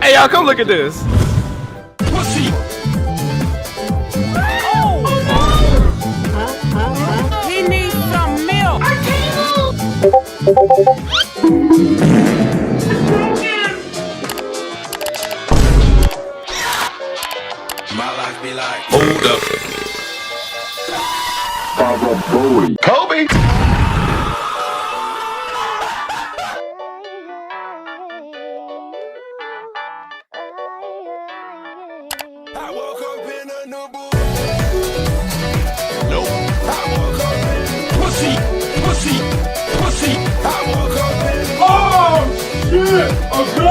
Hey, y'all, come look at this. Pussy. He needs some milk. My life be like, Hold up. Kobe. I woke up in a new booth. Nope. I woke up in pussy, pussy, pussy. I woke up in. Oh shit! A gun!